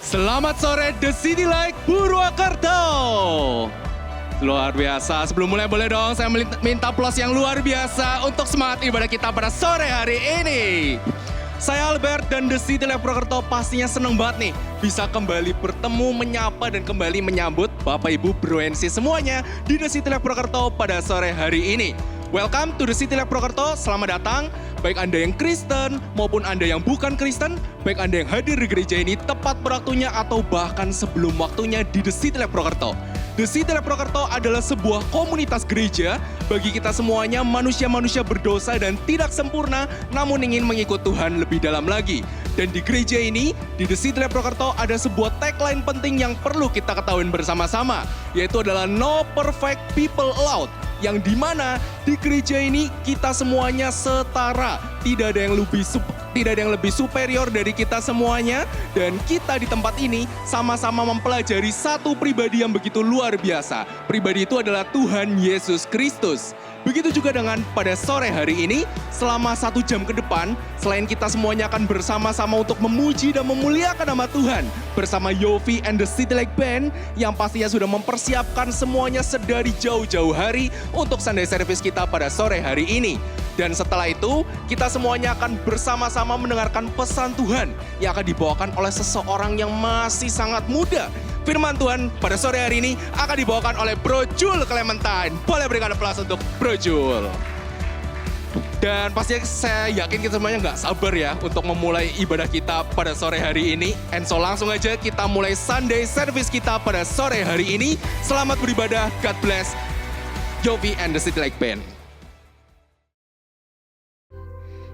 Selamat sore The City Light Purwakarta. Luar biasa, sebelum mulai boleh dong saya minta plus yang luar biasa untuk semangat ibadah kita pada sore hari ini. Saya Albert dan The City Light Purwakarta pastinya seneng banget nih bisa kembali bertemu, menyapa dan kembali menyambut Bapak Ibu Bro NC semuanya di The City Light Purwakarta pada sore hari ini. Welcome to The City Light Purwakarta, selamat datang. Baik Anda yang Kristen maupun Anda yang bukan Kristen, baik Anda yang hadir di gereja ini tepat waktunya atau bahkan sebelum waktunya di The City Light Purwakarta. The City Light Purwakarta adalah sebuah komunitas gereja bagi kita semuanya manusia-manusia berdosa dan tidak sempurna namun ingin mengikut Tuhan lebih dalam lagi. Dan di gereja ini, di The City Light Purwakarta ada sebuah tagline penting yang perlu kita ketahui bersama-sama, yaitu adalah No Perfect People Allowed. Yang dimana di gereja ini kita semuanya setara, tidak ada yang lebih superior dari kita semuanya, dan kita di tempat ini sama-sama mempelajari satu pribadi yang begitu luar biasa. Pribadi itu adalah Tuhan Yesus Kristus. Begitu juga dengan pada sore hari ini, selama 1 jam ke depan, selain kita semuanya akan bersama-sama untuk memuji dan memuliakan nama Tuhan, bersama Yofi and the City Light Band, yang pastinya sudah mempersiapkan semuanya sedari jauh-jauh hari untuk Sunday Service kita pada sore hari ini. Dan setelah itu, kita semuanya akan bersama-sama mendengarkan pesan Tuhan yang akan dibawakan oleh seseorang yang masih sangat muda. Firman Tuhan pada sore hari ini akan dibawakan oleh Bro Jul Clementine. Boleh berikan aplaus untuk Bro Jul. Dan pastinya saya yakin kita semuanya nggak sabar ya untuk memulai ibadah kita pada sore hari ini. And so langsung aja kita mulai Sunday Service kita pada sore hari ini. Selamat beribadah, God bless, Yofi and the City Light Band.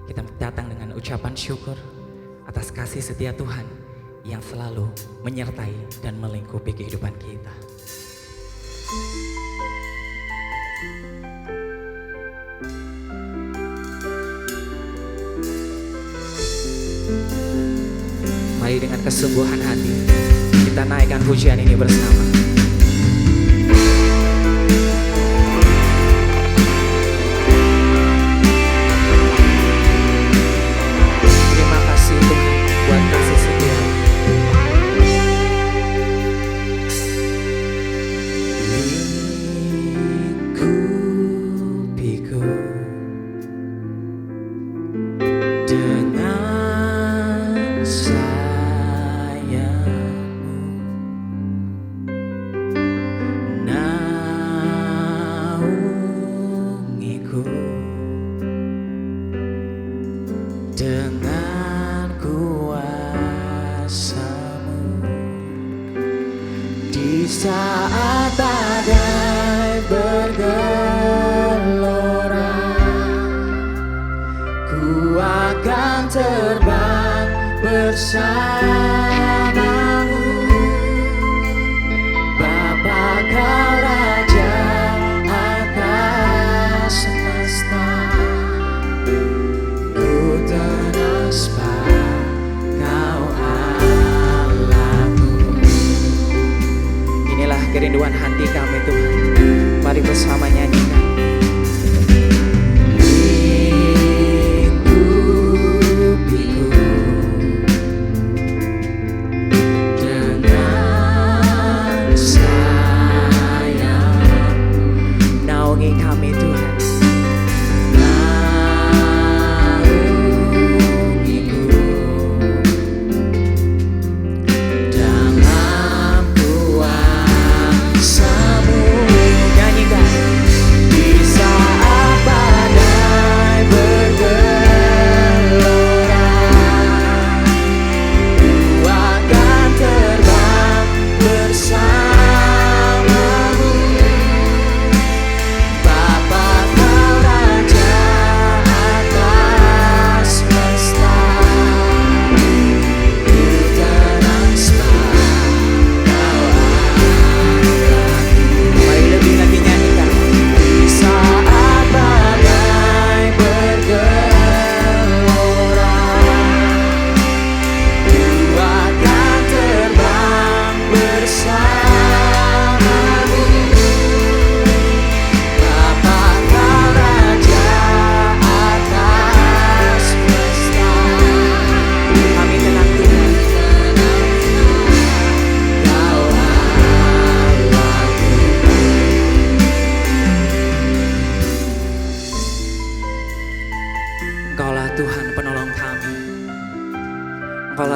Kita datang dengan ucapan syukur atas kasih setia Tuhan yang selalu menyertai dan melingkupi kehidupan kita. Mari dengan kesungguhan hati kita naikkan pujian ini bersama. Terima kasih Tuhan buat kasih setia. Lingkupiku dengan sayang-Mu, naungiku dengan kuasa-Mu. Di saat badai bergelora, ku akan terbang bersama-Mu. Bapa Kau Raja atas semesta, ku tenang sebab Kau Allahku. Inilah kerinduan hati kami Tuhan. Mari bersama nyanyikan. Lingkupiku dengan sayang, naungi kami Tuhan. Naungiku dalam kuasa-Mu. Nyanyikan. Di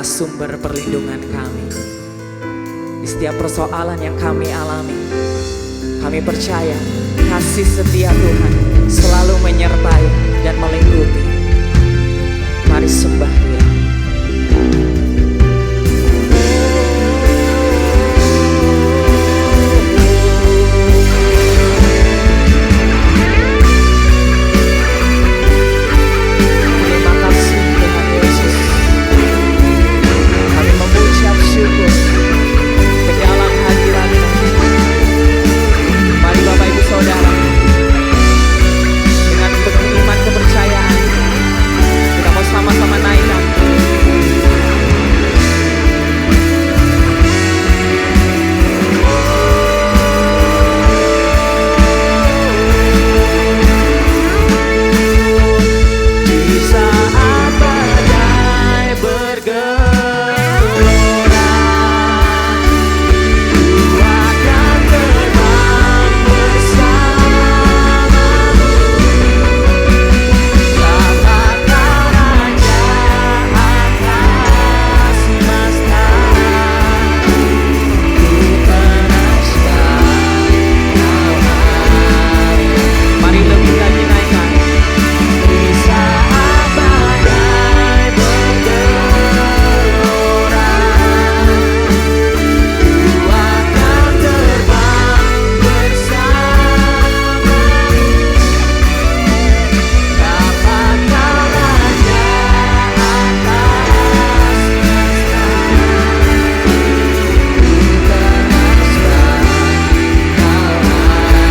sumber perlindungan kami. Di setiap persoalan yang kami alami, kami percaya kasih setia Tuhan selalu menyertai dan melingkupi. Mari sembah Dia. Terima kasih Tuhan Yesus. Kami mengucap syukur ke dalam hadirat-Mu. Mari Bapak Ibu Saudara, dengan penuh iman kepercayaan, kita mau sama-sama naikkan. Di saat badai bergelora, ku akan terbang bersamamu. Sama Kau Raja atas semesta, ku teraskan Kau hari. Mari lebih lagi naikkan. Di saat badai bergelora, ku akan terbang bersamamu. Dapat Kau Raja atas semesta, ku teraskan Kau hariku.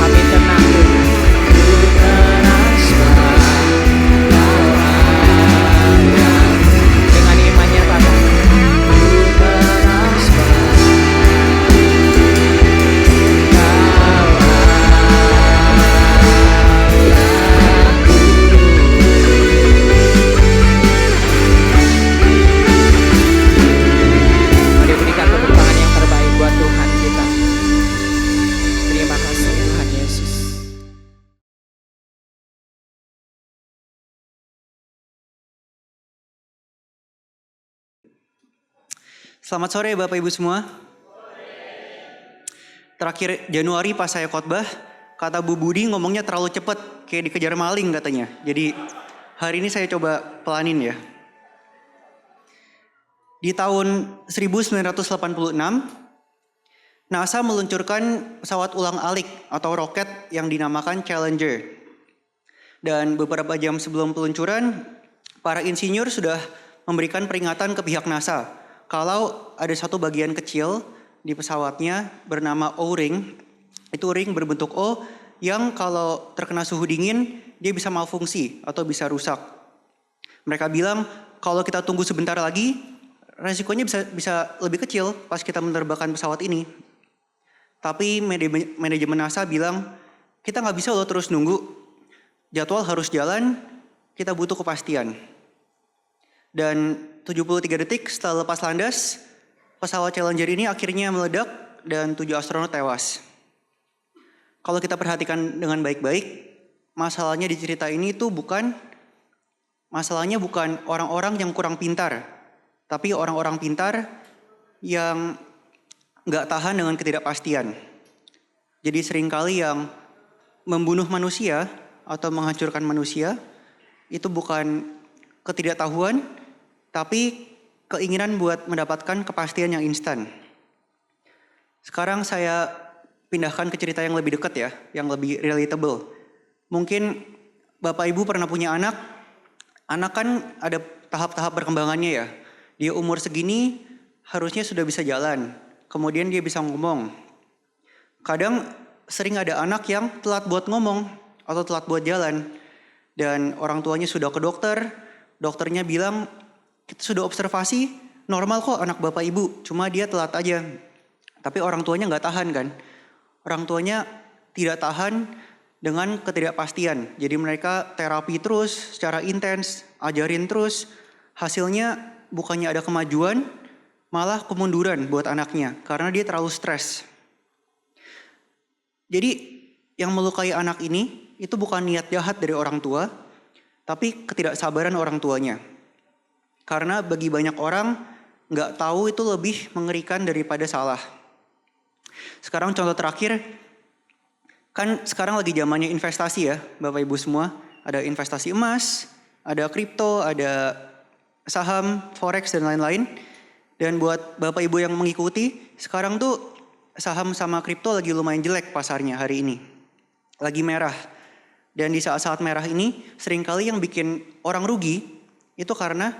Kami tenang dulu. Ku teraskan Kau hariku. Dengan iman nyatakan, ku teraskan Mari berikan tepuk tangan yang terbaik buat Tuhan kita. Terima kasih Tuhan Yesus. Selamat sore Bapak Ibu semua. Terakhir Januari pas saya khotbah, kata Bu Budi ngomongnya terlalu cepat, kayak dikejar maling katanya. Jadi hari ini saya coba pelanin ya. Di tahun 1986, NASA meluncurkan pesawat ulang-alik atau roket yang dinamakan Challenger. Dan beberapa jam sebelum peluncuran, para insinyur sudah memberikan peringatan ke pihak NASA kalau ada satu bagian kecil di pesawatnya bernama O-ring. Itu ring berbentuk O yang kalau terkena suhu dingin dia bisa malfungsi atau bisa rusak. Mereka bilang kalau kita tunggu sebentar lagi resikonya bisa lebih kecil pas kita menerbangkan pesawat ini. Tapi manajemen NASA bilang kita nggak bisa loh terus nunggu. Jadwal harus jalan, kita butuh kepastian. Dan 73 detik setelah lepas landas, pesawat Challenger ini akhirnya meledak dan 7 astronot tewas. Kalau kita perhatikan dengan baik-baik, masalahnya di cerita ini tuh masalahnya bukan orang-orang yang kurang pintar, tapi orang-orang pintar yang nggak tahan dengan ketidakpastian. Jadi seringkali yang membunuh manusia atau menghancurkan manusia itu bukan ketidaktahuan, tapi keinginan buat mendapatkan kepastian yang instan. Sekarang saya pindahkan ke cerita yang lebih dekat ya, yang lebih relatable. Mungkin Bapak Ibu pernah punya anak kan ada tahap-tahap perkembangannya ya. Dia umur segini harusnya sudah bisa jalan, kemudian dia bisa ngomong. Kadang sering ada anak yang telat buat ngomong atau telat buat jalan. Dan orang tuanya sudah ke dokter, dokternya bilang, kita sudah observasi, normal kok anak Bapak Ibu, cuma dia telat aja. Tapi orang tuanya nggak tahan kan. Orang tuanya tidak tahan dengan ketidakpastian. Jadi mereka terapi terus, secara intens, ajarin terus. Hasilnya bukannya ada kemajuan, malah kemunduran buat anaknya. Karena dia terlalu stres. Jadi yang melukai anak ini, itu bukan niat jahat dari orang tua, tapi ketidaksabaran orang tuanya. Karena bagi banyak orang, nggak tahu itu lebih mengerikan daripada salah. Sekarang contoh terakhir, kan sekarang lagi zamannya investasi ya, Bapak Ibu semua. Ada investasi emas, ada kripto, ada saham, forex, dan lain-lain. Dan buat Bapak Ibu yang mengikuti, sekarang tuh saham sama kripto lagi lumayan jelek pasarnya hari ini. Lagi merah. Dan di saat-saat merah ini, seringkali yang bikin orang rugi, itu karena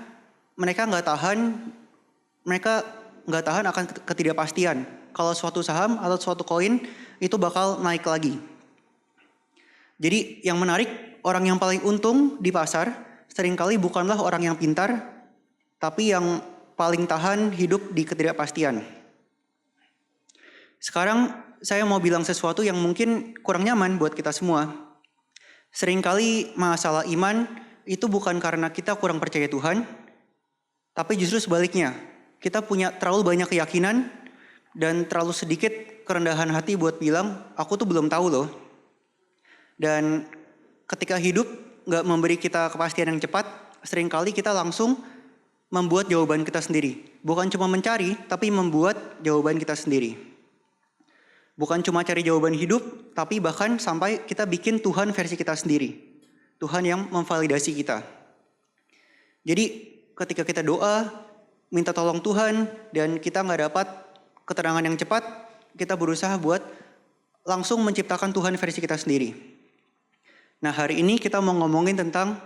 mereka nggak tahan akan ketidakpastian. Kalau suatu saham atau suatu koin itu bakal naik lagi. Jadi yang menarik, orang yang paling untung di pasar seringkali bukanlah orang yang pintar, tapi yang paling tahan hidup di ketidakpastian. Sekarang saya mau bilang sesuatu yang mungkin kurang nyaman buat kita semua. Seringkali masalah iman itu bukan karena kita kurang percaya Tuhan, tapi justru sebaliknya. Kita punya terlalu banyak keyakinan dan terlalu sedikit kerendahan hati buat bilang, aku tuh belum tahu loh. Dan ketika hidup gak memberi kita kepastian yang cepat, seringkali kita langsung membuat jawaban kita sendiri. Bukan cuma mencari, tapi membuat jawaban kita sendiri. Bukan cuma cari jawaban hidup, tapi bahkan sampai kita bikin Tuhan versi kita sendiri. Tuhan yang memvalidasi kita. Jadi ketika kita doa, minta tolong Tuhan, dan kita gak dapat keterangan yang cepat, kita berusaha buat langsung menciptakan Tuhan versi kita sendiri. Nah hari ini kita mau ngomongin tentang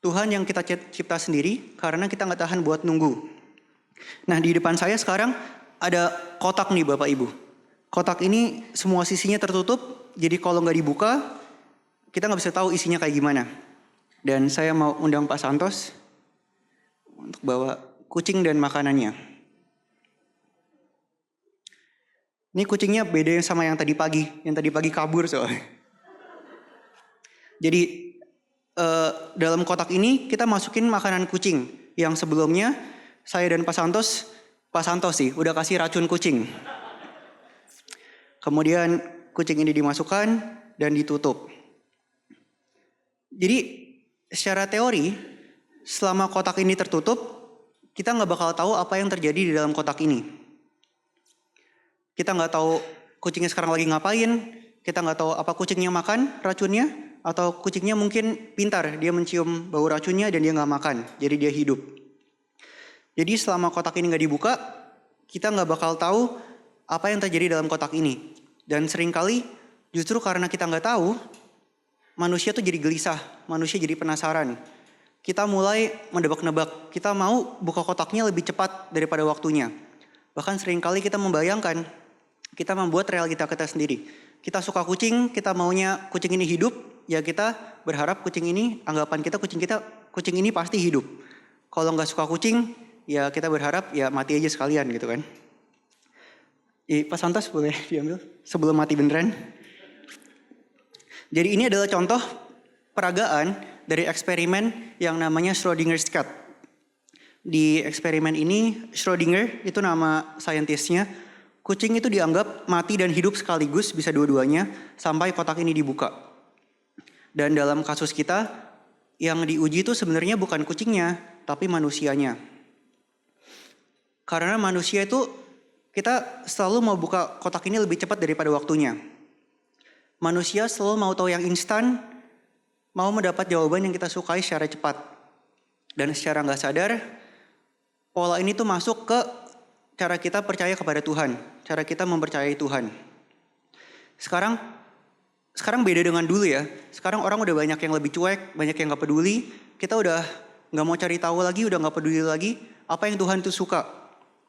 Tuhan yang kita cipta sendiri karena kita gak tahan buat nunggu. Nah di depan saya sekarang ada kotak nih Bapak Ibu. Kotak ini semua sisinya tertutup, jadi kalau gak dibuka kita gak bisa tahu isinya kayak gimana. Dan saya mau undang Pak Santos untuk bawa kucing dan makanannya. Ini kucingnya beda sama yang tadi pagi. Yang tadi pagi kabur soalnya. Jadi dalam kotak ini kita masukin makanan kucing. Yang sebelumnya saya dan Pak Santos sih udah kasih racun kucing. Kemudian kucing ini dimasukkan dan ditutup. Jadi secara teori selama kotak ini tertutup, kita nggak bakal tahu apa yang terjadi di dalam kotak ini. Kita nggak tahu kucingnya sekarang lagi ngapain, kita nggak tahu apa kucingnya makan racunnya, atau kucingnya mungkin pintar, dia mencium bau racunnya dan dia nggak makan, jadi dia hidup. Jadi selama kotak ini nggak dibuka, kita nggak bakal tahu apa yang terjadi dalam kotak ini. Dan seringkali justru karena kita nggak tahu, manusia tuh jadi gelisah, manusia jadi penasaran. Kita mulai mendebak-nebak, kita mau buka kotaknya lebih cepat daripada waktunya. Bahkan seringkali kita membayangkan, kita membuat realita kita sendiri. Kita suka kucing, kita maunya kucing ini hidup, ya kita berharap kucing ini, anggapan kita kucing ini pasti hidup. Kalau nggak suka kucing, ya kita berharap ya mati aja sekalian gitu kan. Pak Santos boleh diambil sebelum mati beneran. Jadi ini adalah contoh peragaan dari eksperimen yang namanya Schrödinger's cat. Di eksperimen ini, Schrödinger itu nama saintisnya, kucing itu dianggap mati dan hidup sekaligus, bisa dua-duanya, sampai kotak ini dibuka. Dan dalam kasus kita, yang diuji itu sebenarnya bukan kucingnya, tapi manusianya. Karena manusia itu, kita selalu mau buka kotak ini lebih cepat daripada waktunya. Manusia selalu mau tahu yang instan, mau mendapat jawaban yang kita sukai secara cepat. Dan secara nggak sadar, pola ini tuh masuk ke cara kita percaya kepada Tuhan, cara kita mempercayai Tuhan. Sekarang beda dengan dulu ya. Sekarang orang udah banyak yang lebih cuek, banyak yang gak peduli. Kita udah gak mau cari tahu lagi, udah gak peduli lagi apa yang Tuhan itu suka.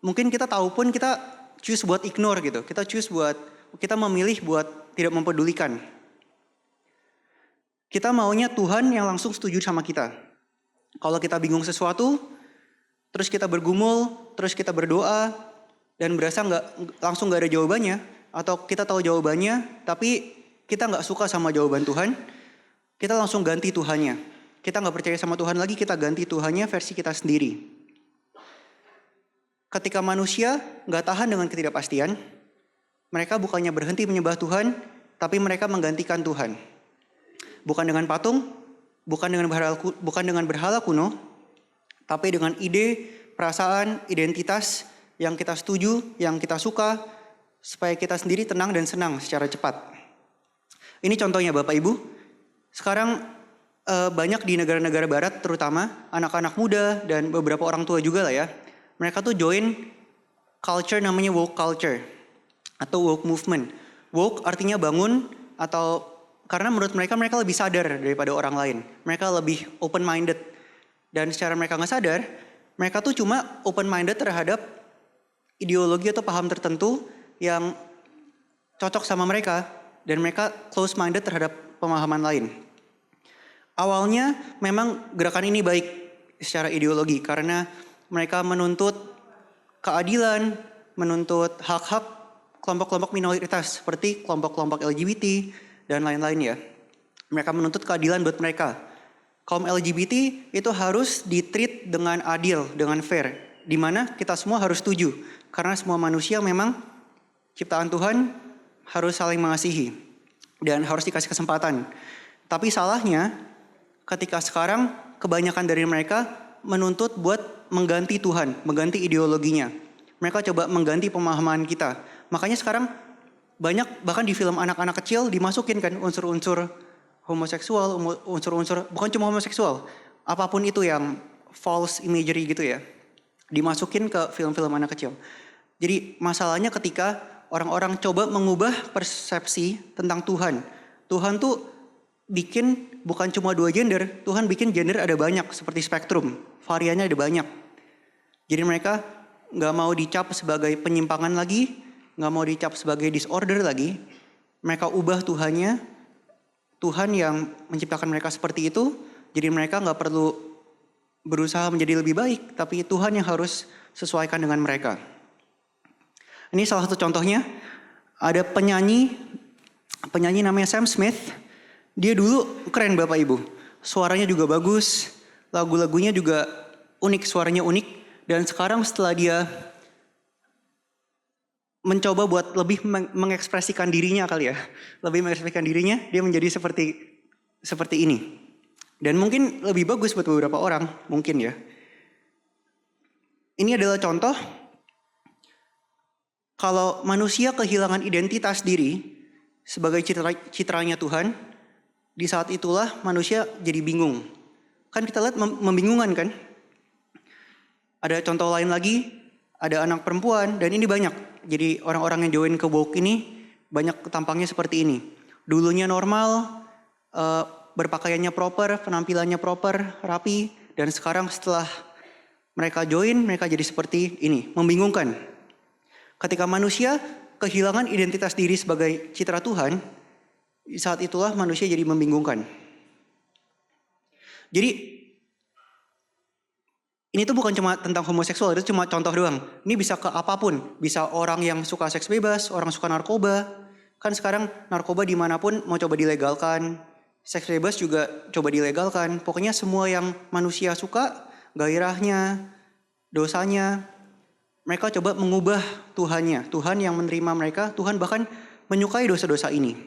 Mungkin kita tahu pun kita choose buat ignore gitu. Kita memilih buat tidak mempedulikan. Kita maunya Tuhan yang langsung setuju sama kita. Kalau kita bingung sesuatu, terus kita bergumul, terus kita berdoa, dan berasa langsung gak ada jawabannya, atau kita tahu jawabannya, tapi kita gak suka sama jawaban Tuhan, kita langsung ganti Tuhannya. Kita gak percaya sama Tuhan lagi, kita ganti Tuhannya versi kita sendiri. Ketika manusia gak tahan dengan ketidakpastian, mereka bukannya berhenti menyembah Tuhan, tapi mereka menggantikan Tuhan. Bukan dengan patung, bukan dengan berhala kuno, tapi dengan ide, perasaan, identitas yang kita setuju, yang kita suka, supaya kita sendiri tenang dan senang secara cepat. Ini contohnya Bapak Ibu. Sekarang banyak di negara-negara barat terutama anak-anak muda dan beberapa orang tua juga lah ya. Mereka tuh join culture namanya woke culture atau woke movement. Woke artinya bangun atau karena menurut mereka lebih sadar daripada orang lain. Mereka lebih open minded. Dan secara mereka nggak sadar, mereka tuh cuma open minded terhadap ideologi atau paham tertentu yang cocok sama mereka dan mereka close minded terhadap pemahaman lain. Awalnya memang gerakan ini baik secara ideologi karena mereka menuntut keadilan, menuntut hak-hak kelompok-kelompok minoritas seperti kelompok-kelompok LGBT dan lain-lain ya. Mereka menuntut keadilan buat mereka. Kaum LGBT itu harus ditreat dengan adil, dengan fair. Di mana kita semua harus setuju. Karena semua manusia memang ciptaan Tuhan harus saling mengasihi. Dan harus dikasih kesempatan. Tapi salahnya ketika sekarang kebanyakan dari mereka menuntut buat mengganti Tuhan, mengganti ideologinya. Mereka coba mengganti pemahaman kita. Makanya sekarang banyak bahkan di film anak-anak kecil dimasukin kan unsur-unsur homoseksual, unsur-unsur bukan cuma homoseksual, apapun itu yang false imagery gitu ya, dimasukin ke film-film anak kecil. Jadi masalahnya ketika orang-orang coba mengubah persepsi tentang Tuhan. Tuhan tuh bikin bukan cuma 2 gender, Tuhan bikin gender ada banyak seperti spektrum, variannya ada banyak. Jadi mereka nggak mau dicap sebagai penyimpangan lagi, nggak mau dicap sebagai disorder lagi. Mereka ubah Tuhannya. Tuhan yang menciptakan mereka seperti itu, jadi mereka nggak perlu berusaha menjadi lebih baik, tapi Tuhan yang harus sesuaikan dengan mereka. Ini salah satu contohnya, ada penyanyi namanya Sam Smith. Dia dulu keren Bapak Ibu, suaranya juga bagus, lagu-lagunya juga unik, suaranya unik. Dan sekarang setelah dia mencoba buat lebih mengekspresikan dirinya kali ya. Lebih mengekspresikan dirinya, dia menjadi seperti ini. Dan mungkin lebih bagus buat beberapa orang, mungkin ya. Ini adalah contoh kalau manusia kehilangan identitas diri sebagai citranya Tuhan, di saat itulah manusia jadi bingung. Kan kita lihat membingungkan kan? Ada contoh lain lagi, ada anak perempuan dan ini banyak. Jadi orang-orang yang join ke woke ini banyak tampangnya seperti ini. Dulunya normal, berpakaiannya proper, penampilannya proper, rapi. Dan sekarang setelah mereka join, mereka jadi seperti ini, membingungkan. Ketika manusia kehilangan identitas diri sebagai citra Tuhan, di saat itulah manusia jadi membingungkan. Jadi ini tuh bukan cuma tentang homoseksual, itu cuma contoh doang. Ini bisa ke apapun. Bisa orang yang suka seks bebas, orang suka narkoba. Kan sekarang narkoba dimanapun mau coba dilegalkan. Seks bebas juga coba dilegalkan. Pokoknya semua yang manusia suka, gairahnya, dosanya. Mereka coba mengubah Tuhannya. Tuhan yang menerima mereka, Tuhan bahkan menyukai dosa-dosa ini.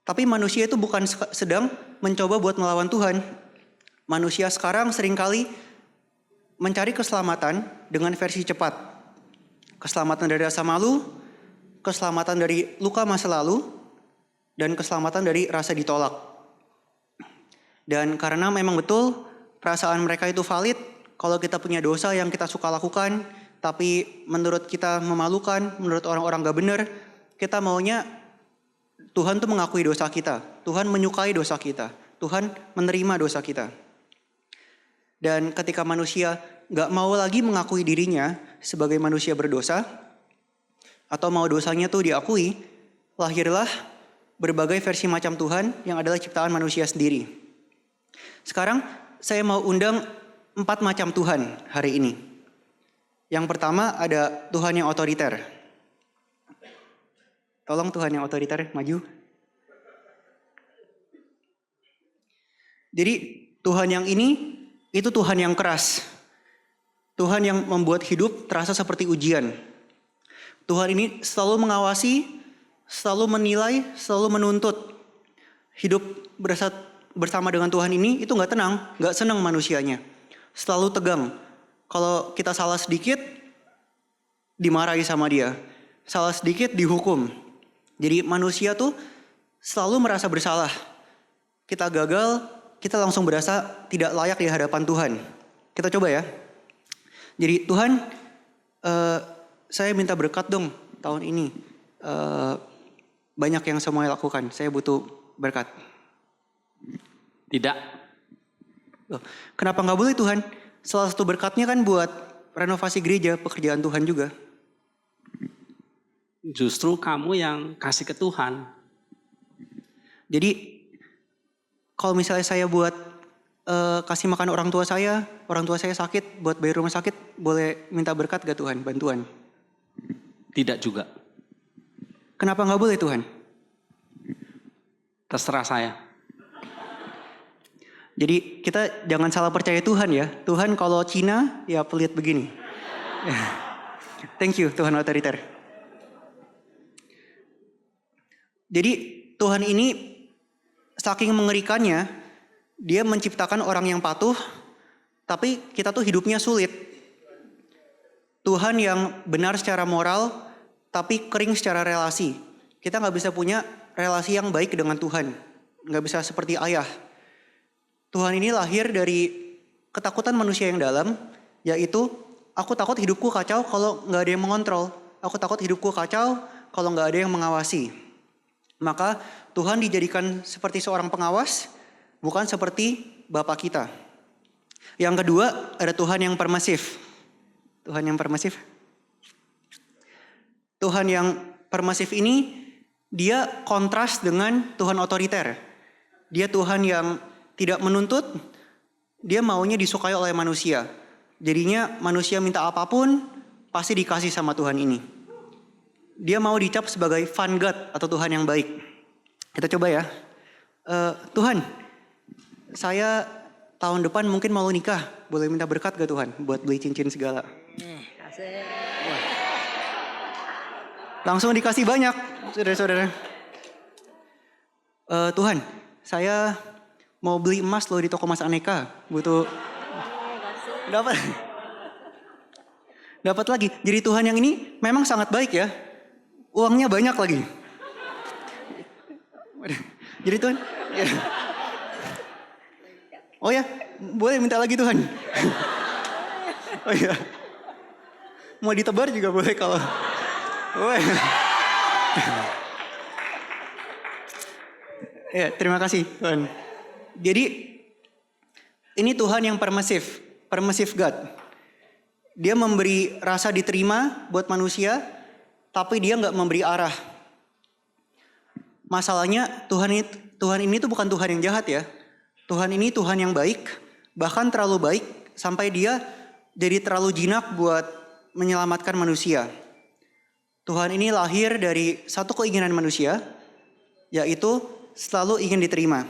Tapi manusia itu bukan sedang mencoba buat melawan Tuhan. Manusia sekarang seringkali mencari keselamatan dengan versi cepat. Keselamatan dari rasa malu, keselamatan dari luka masa lalu, dan keselamatan dari rasa ditolak. Dan karena memang betul perasaan mereka itu valid, kalau kita punya dosa yang kita suka lakukan, tapi menurut kita memalukan, menurut orang-orang gak benar, kita maunya Tuhan tuh mengakui dosa kita. Tuhan menyukai dosa kita. Tuhan menerima dosa kita. Dan ketika manusia gak mau lagi mengakui dirinya sebagai manusia berdosa, atau mau dosanya tuh diakui, lahirlah berbagai versi macam Tuhan yang adalah ciptaan manusia sendiri. Sekarang saya mau undang 4 macam Tuhan hari ini. Yang pertama ada Tuhan yang otoriter. Tolong Tuhan yang otoriter maju. Jadi Tuhan yang ini itu Tuhan yang keras. Tuhan yang membuat hidup terasa seperti ujian. Tuhan ini selalu mengawasi, selalu menilai, selalu menuntut. Hidup bersama dengan Tuhan ini itu gak tenang, gak senang manusianya. selalu tegang. Kalau kita salah sedikit, dimarahi sama dia. Salah sedikit, dihukum. Jadi manusia tuh selalu merasa bersalah. Kita gagal, kita langsung berasa tidak layak di hadapan Tuhan. Kita coba ya. Jadi Tuhan, saya minta berkat dong tahun ini. Banyak yang semua lakukan, saya butuh berkat. Tidak. Loh, kenapa nggak boleh Tuhan? Salah satu berkatnya kan buat renovasi gereja, pekerjaan Tuhan juga. Justru kamu yang kasih ke Tuhan. Jadi kalau misalnya saya buat kasih makan orang tua saya sakit, buat bayar rumah sakit, boleh minta berkat gak Tuhan, bantuan? Tidak juga. Kenapa nggak boleh Tuhan? Terserah saya. Jadi kita jangan salah percaya Tuhan ya. Tuhan kalau Cina ya pelit begini. Thank you Tuhan otoriter. Jadi Tuhan ini saking mengerikannya, dia menciptakan orang yang patuh, tapi kita tuh hidupnya sulit. Tuhan yang benar secara moral, tapi kering secara relasi. Kita nggak bisa punya relasi yang baik dengan Tuhan. Nggak bisa seperti ayah. Tuhan ini lahir dari ketakutan manusia yang dalam, yaitu aku takut hidupku kacau kalau nggak ada yang mengontrol. Aku takut hidupku kacau kalau nggak ada yang mengawasi. Maka Tuhan dijadikan seperti seorang pengawas, bukan seperti Bapa kita. Yang kedua, ada Tuhan yang permisif. Tuhan yang permisif. Tuhan yang permisif ini, dia kontras dengan Tuhan otoriter. Dia Tuhan yang tidak menuntut, dia maunya disukai oleh manusia. Jadinya manusia minta apapun, pasti dikasih sama Tuhan ini. Dia mau dicap sebagai fun God atau Tuhan yang baik. Kita coba ya. Tuhan, saya tahun depan mungkin mau nikah. Boleh minta berkat gak Tuhan? Buat beli cincin segala. Langsung dikasih banyak, saudara-saudara. Tuhan, saya mau beli emas loh di toko Mas Aneka. Butuh. Dapat lagi. Jadi Tuhan yang ini memang sangat baik ya. Uangnya banyak lagi. Jadi Tuhan. Ya. Oh ya, boleh minta lagi Tuhan. Oh ya. Mau ditebar juga boleh kalau. Oh ya. Ya, terima kasih Tuhan. Jadi ini Tuhan yang permisif God. Dia memberi rasa diterima buat manusia, tapi dia nggak memberi arah. Masalahnya Tuhan ini tuh bukan Tuhan yang jahat ya. Tuhan ini Tuhan yang baik, bahkan terlalu baik sampai dia jadi terlalu jinak buat menyelamatkan manusia. Tuhan ini lahir dari satu keinginan manusia, yaitu selalu ingin diterima.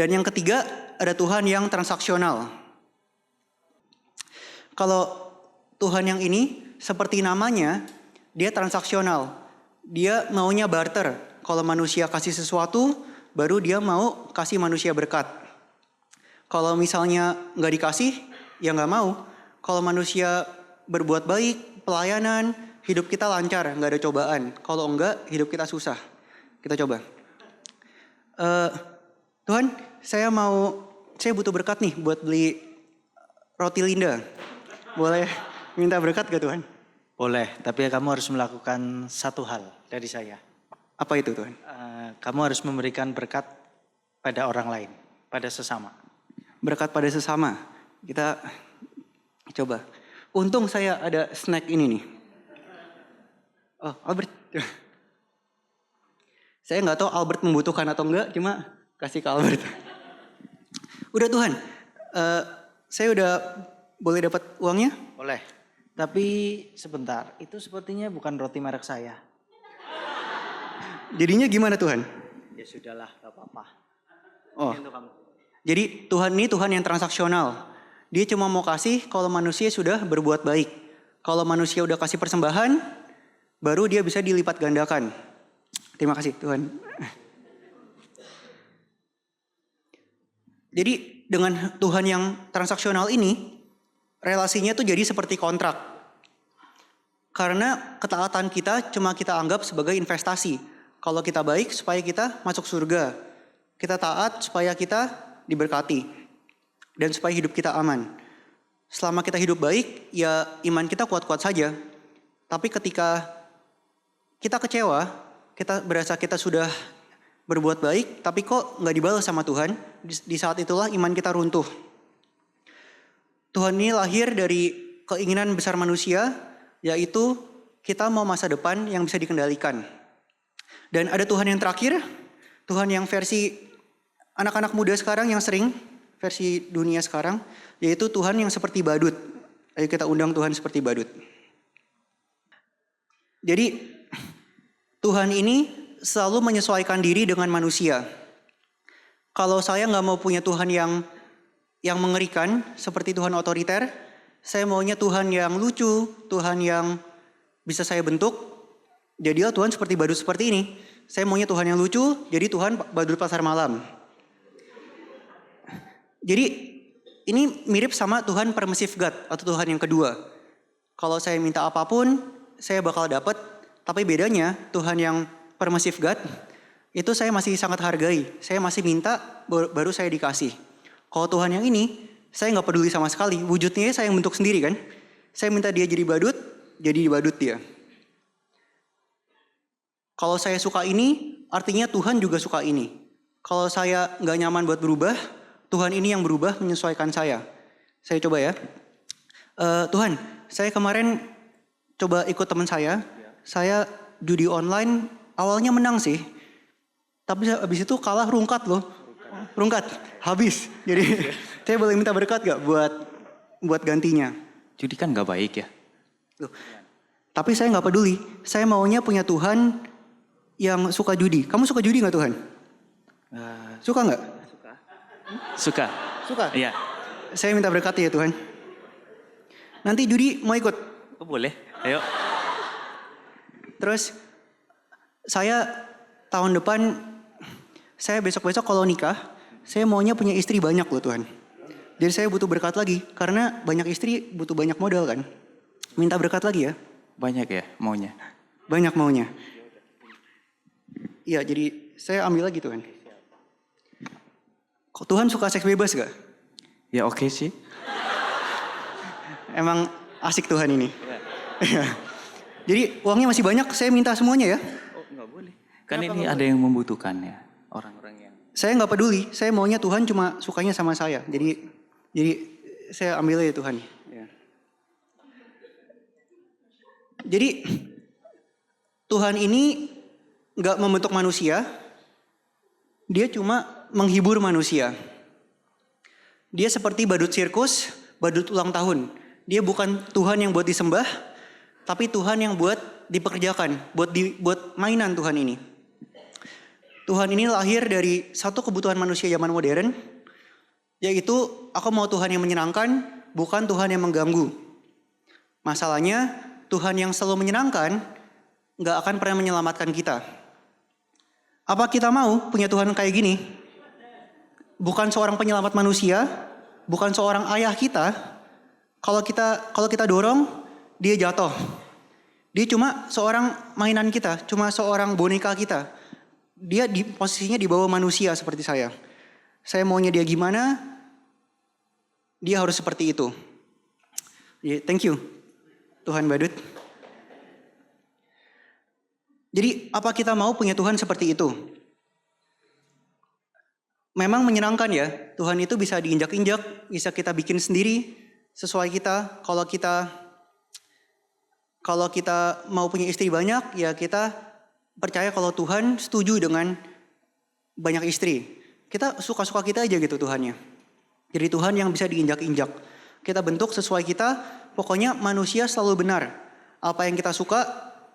Dan yang ketiga, ada Tuhan yang transaksional. Kalau Tuhan yang ini, seperti namanya, dia transaksional. Dia maunya barter. Kalau manusia kasih sesuatu, baru dia mau kasih manusia berkat. Kalau misalnya nggak dikasih, ya nggak mau. Kalau manusia berbuat baik, pelayanan, hidup kita lancar, nggak ada cobaan. Kalau enggak, hidup kita susah. Kita coba. Tuhan, saya butuh berkat nih buat beli roti Linda. Boleh minta berkat gak Tuhan? Boleh, tapi kamu harus melakukan satu hal dari saya. Apa itu Tuhan? Kamu harus memberikan berkat pada orang lain, pada sesama. Berkat pada sesama. Kita coba. Untung saya ada snack ini nih. Oh, Albert. Saya nggak tahu Albert membutuhkan atau enggak, cuma kasih ke Albert. Udah Tuhan, saya udah boleh dapat uangnya? Boleh. Tapi sebentar, itu sepertinya bukan roti merek saya. Jadinya gimana Tuhan? Ya sudahlah, gak apa-apa. Oh, Ini untuk kamu. jadi Tuhan ini Tuhan yang transaksional. Dia cuma mau kasih kalau manusia sudah berbuat baik. Kalau manusia udah kasih persembahan, baru dia bisa dilipat gandakan. Terima kasih Tuhan. Jadi dengan Tuhan yang transaksional ini, relasinya tuh jadi seperti kontrak. Karena ketaatan kita cuma kita anggap sebagai investasi. Kalau kita baik supaya kita masuk surga. Kita taat supaya kita diberkati. Dan supaya hidup kita aman. Selama kita hidup baik, ya iman kita kuat-kuat saja. Tapi ketika kita kecewa, kita berasa kita sudah berbuat baik, tapi kok nggak dibalas sama Tuhan, di saat itulah iman kita runtuh. Tuhan ini lahir dari keinginan besar manusia, yaitu kita mau masa depan yang bisa dikendalikan. Dan ada Tuhan yang terakhir, Tuhan yang versi anak-anak muda sekarang yang sering, versi dunia sekarang, yaitu Tuhan yang seperti badut. Ayo kita undang Tuhan seperti badut. Jadi Tuhan ini selalu menyesuaikan diri dengan manusia. Kalau saya nggak mau punya Tuhan yang mengerikan, seperti Tuhan otoriter, saya maunya Tuhan yang lucu, Tuhan yang bisa saya bentuk. Jadilah Tuhan seperti badut seperti ini. Saya maunya Tuhan yang lucu, jadi Tuhan badut pasar malam. Jadi ini mirip sama Tuhan permissive God atau Tuhan yang kedua. Kalau saya minta apapun, saya bakal dapat. Tapi bedanya Tuhan yang permissive God, itu saya masih sangat hargai. Saya masih minta, baru saya dikasih. Kalau Tuhan yang ini, saya nggak peduli sama sekali. Wujudnya saya yang bentuk sendiri kan. Saya minta dia jadi badut dia. Kalau saya suka ini, artinya Tuhan juga suka ini. Kalau saya nggak nyaman buat berubah, Tuhan ini yang berubah menyesuaikan saya. Saya coba ya. Tuhan, saya kemarin coba ikut teman saya. Saya judi online, awalnya menang sih. Tapi habis itu kalah rungkat loh. Rungkat, habis. Jadi saya boleh minta berkat gak buat gantinya? Judi kan gak baik ya. Loh. Tapi saya gak peduli. Saya maunya punya Tuhan yang suka judi. Kamu suka judi gak Tuhan? Suka gak? Suka. Suka? Iya. Saya minta berkat ya Tuhan. Nanti judi mau ikut? Oh, boleh, ayo. Terus saya tahun depan, saya besok-besok kalau nikah, saya maunya punya istri banyak loh Tuhan. Jadi saya butuh berkat lagi, karena banyak istri butuh banyak modal kan. Minta berkat lagi ya. Banyak ya maunya? Banyak maunya. Iya jadi saya ambil lagi Tuhan. Kok Tuhan suka seks bebas gak? Ya oke sih. Emang asik Tuhan ini. Jadi uangnya masih banyak, saya minta semuanya ya. Oh nggak boleh. Kan ini ada yang membutuhkan ya. Orang-orang yang. Saya nggak peduli, saya maunya Tuhan cuma sukanya sama saya. Jadi saya ambil aja Tuhan. Ya. Jadi Tuhan ini nggak membentuk manusia, dia cuma menghibur manusia. Dia seperti badut sirkus, badut ulang tahun. Dia bukan Tuhan yang buat disembah, tapi Tuhan yang buat dipekerjakan, buat mainan Tuhan ini. Tuhan ini lahir dari satu kebutuhan manusia zaman modern, yaitu aku mau Tuhan yang menyenangkan, bukan Tuhan yang mengganggu. Masalahnya Tuhan yang selalu menyenangkan gak akan pernah menyelamatkan kita. Apa kita mau punya Tuhan kayak gini? Bukan seorang penyelamat manusia, bukan seorang ayah kita. Kalau kita dorong, dia jatuh. Dia cuma seorang mainan kita, cuma seorang boneka kita. Dia posisinya di bawah manusia seperti saya. Saya maunya dia gimana, dia harus seperti itu. Thank you, Tuhan badut. Jadi apa kita mau punya Tuhan seperti itu? Memang menyenangkan ya, Tuhan itu bisa diinjak-injak, bisa kita bikin sendiri sesuai kita. Kalau kita mau punya istri banyak, ya kita percaya kalau Tuhan setuju dengan banyak istri. Kita suka-suka kita aja gitu Tuhannya. Jadi Tuhan yang bisa diinjak-injak. Kita bentuk sesuai kita, pokoknya manusia selalu benar. Apa yang kita suka,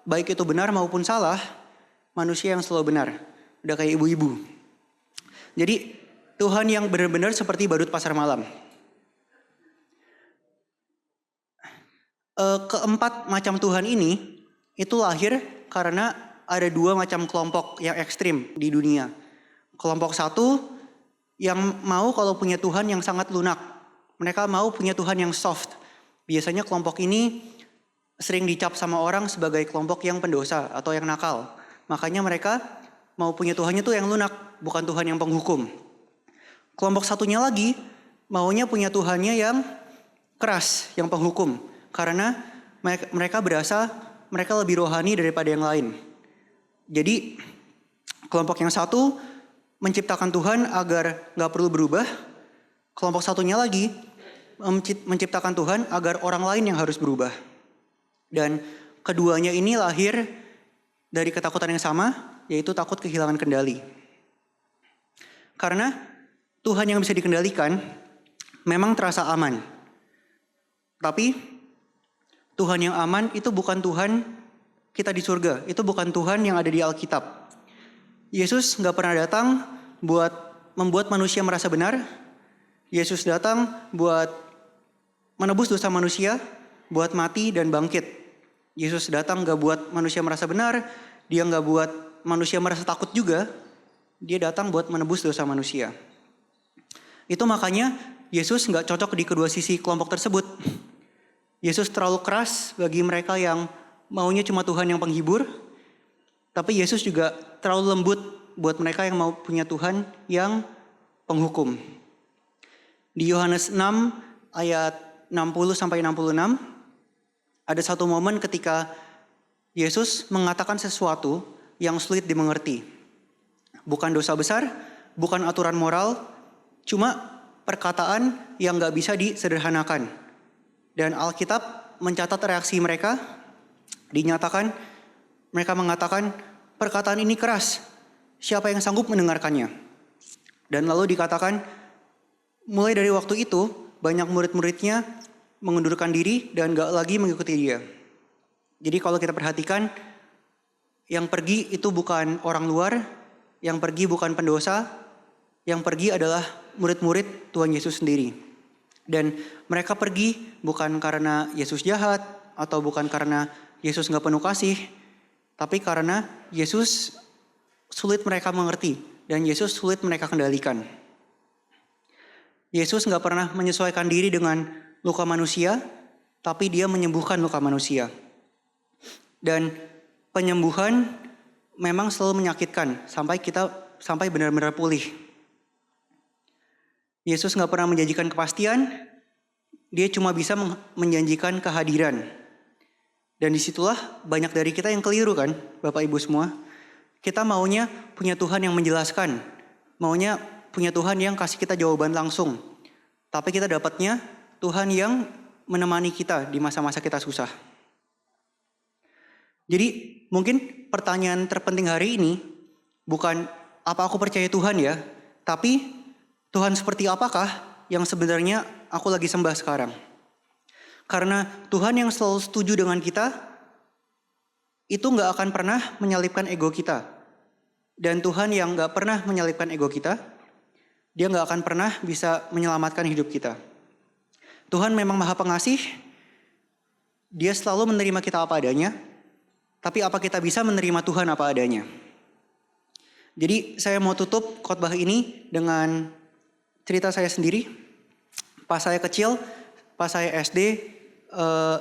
baik itu benar maupun salah, manusia yang selalu benar. Udah kayak ibu-ibu. Jadi Tuhan yang benar-benar seperti badut pasar malam. Keempat macam Tuhan ini itu lahir karena ada dua macam kelompok yang ekstrim di dunia. Kelompok satu yang mau kalau punya Tuhan yang sangat lunak. Mereka mau punya Tuhan yang soft. Biasanya kelompok ini sering dicap sama orang sebagai kelompok yang pendosa atau yang nakal. Makanya mereka mau punya Tuhannya tuh yang lunak, bukan Tuhan yang penghukum. Kelompok satunya lagi maunya punya Tuhannya yang keras, yang penghukum. Karena mereka berasa mereka lebih rohani daripada yang lain. Jadi kelompok yang satu menciptakan Tuhan agar gak perlu berubah. Kelompok satunya lagi menciptakan Tuhan agar orang lain yang harus berubah. Dan keduanya ini lahir dari ketakutan yang sama, yaitu takut kehilangan kendali. Karena Tuhan yang bisa dikendalikan memang terasa aman. Tapi Tuhan yang aman itu bukan Tuhan kita di surga. Itu bukan Tuhan yang ada di Alkitab. Yesus gak pernah datang buat membuat manusia merasa benar. Yesus datang buat menebus dosa manusia, buat mati dan bangkit. Yesus datang gak buat manusia merasa benar, dia gak buat manusia merasa takut juga. Dia datang buat menebus dosa manusia. Itu makanya Yesus gak cocok di kedua sisi kelompok tersebut. Yesus terlalu keras bagi mereka yang maunya cuma Tuhan yang penghibur. Tapi Yesus juga terlalu lembut buat mereka yang mau punya Tuhan yang penghukum. Di Yohanes 6 ayat 60-66 ada satu momen ketika Yesus mengatakan sesuatu yang sulit dimengerti. Bukan dosa besar, bukan aturan moral, cuma perkataan yang gak bisa disederhanakan. Dan Alkitab mencatat reaksi mereka, mereka mengatakan, perkataan ini keras, siapa yang sanggup mendengarkannya? Dan lalu dikatakan, mulai dari waktu itu, banyak murid-muridnya mengundurkan diri dan gak lagi mengikuti dia. Jadi kalau kita perhatikan, yang pergi itu bukan orang luar, yang pergi bukan pendosa, yang pergi adalah murid-murid Tuhan Yesus sendiri. Dan mereka pergi bukan karena Yesus jahat, atau bukan karena Yesus gak penuh kasih, tapi karena Yesus sulit mereka mengerti dan Yesus sulit mereka kendalikan. Yesus gak pernah menyesuaikan diri dengan luka manusia, tapi dia menyembuhkan luka manusia. Dan penyembuhan memang selalu menyakitkan sampai benar-benar pulih. Yesus gak pernah menjanjikan kepastian, dia cuma bisa menjanjikan kehadiran. Dan disitulah banyak dari kita yang keliru kan, Bapak Ibu semua. Kita maunya punya Tuhan yang menjelaskan. Maunya punya Tuhan yang kasih kita jawaban langsung. Tapi kita dapatnya Tuhan yang menemani kita di masa-masa kita susah. Jadi mungkin pertanyaan terpenting hari ini bukan apa aku percaya Tuhan ya. Tapi Tuhan seperti apakah yang sebenarnya aku lagi sembah sekarang. Karena Tuhan yang selalu setuju dengan kita, itu gak akan pernah menyalipkan ego kita. Dan Tuhan yang gak pernah menyalipkan ego kita, dia gak akan pernah bisa menyelamatkan hidup kita. Tuhan memang Maha Pengasih, dia selalu menerima kita apa adanya, tapi apa kita bisa menerima Tuhan apa adanya? Jadi saya mau tutup khotbah ini dengan cerita saya sendiri. Pas saya kecil, pas saya SD,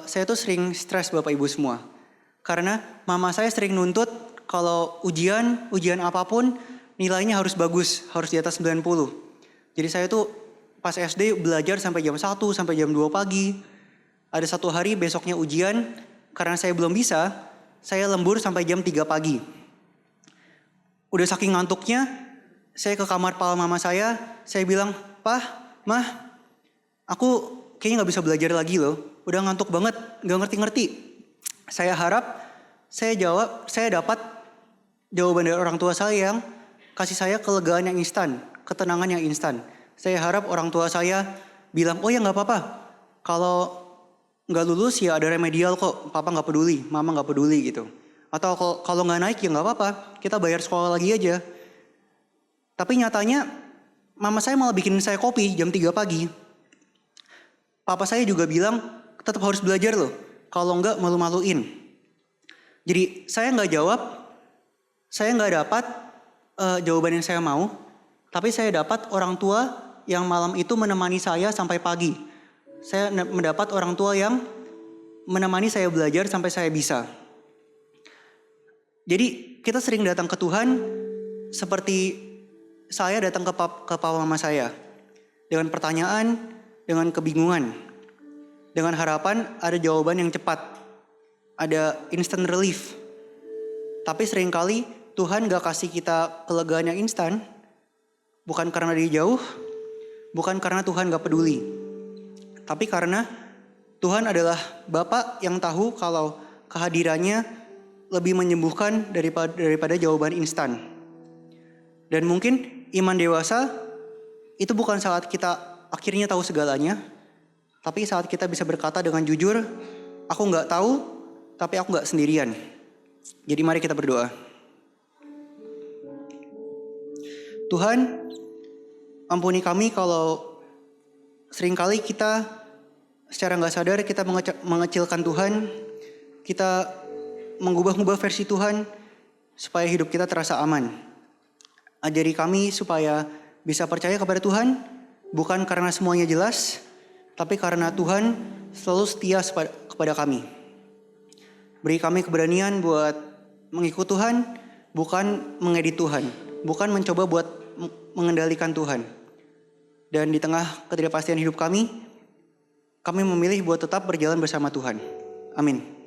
saya tuh sering stres Bapak Ibu semua. Karena mama saya sering nuntut kalau ujian apapun nilainya harus bagus, harus di atas 90. Jadi saya tuh pas SD belajar sampai jam 1, sampai jam 2 pagi. Ada satu hari besoknya ujian, karena saya belum bisa, saya lembur sampai jam 3 pagi. Udah saking ngantuknya, saya ke kamar pala mama saya bilang, "Pah, Mah, aku kayaknya gak bisa belajar lagi loh. Udah ngantuk banget, gak ngerti-ngerti." Saya harap saya dapat jawaban dari orang tua saya yang kasih saya kelegaan yang instan, ketenangan yang instan. Saya harap orang tua saya bilang, "Oh ya gak apa-apa. Kalau gak lulus ya ada remedial kok. Papa gak peduli, mama gak peduli gitu. Atau kalau gak naik ya gak apa-apa. Kita bayar sekolah lagi aja." Tapi nyatanya mama saya malah bikin saya kopi jam 3 pagi. Papa saya juga bilang tetap harus belajar loh. Kalau enggak malu-maluin. Jadi saya nggak jawab. Saya nggak dapat jawaban yang saya mau. Tapi saya dapat orang tua yang malam itu menemani saya sampai pagi. Saya mendapat orang tua yang menemani saya belajar sampai saya bisa. Jadi kita sering datang ke Tuhan seperti saya datang ke papa mama saya. Dengan pertanyaan, dengan kebingungan. Dengan harapan ada jawaban yang cepat. Ada instant relief. Tapi seringkali Tuhan gak kasih kita kelegaan yang instan. Bukan karena dia jauh, bukan karena Tuhan gak peduli. Tapi karena Tuhan adalah Bapa yang tahu kalau kehadirannya lebih menyembuhkan daripada jawaban instan. Dan mungkin iman dewasa itu bukan saat kita akhirnya tahu segalanya, tapi saat kita bisa berkata dengan jujur, aku gak tahu, tapi aku gak sendirian. Jadi mari kita berdoa. Tuhan, ampuni kami kalau seringkali kita secara gak sadar kita mengecilkan Tuhan. Kita mengubah-ubah versi Tuhan supaya hidup kita terasa aman. Ajari kami supaya bisa percaya kepada Tuhan, bukan karena semuanya jelas, tapi karena Tuhan selalu setia kepada kami. Beri kami keberanian buat mengikut Tuhan, bukan mengedit Tuhan. Bukan mencoba buat mengendalikan Tuhan. Dan di tengah ketidakpastian hidup kami memilih buat tetap berjalan bersama Tuhan. Amin.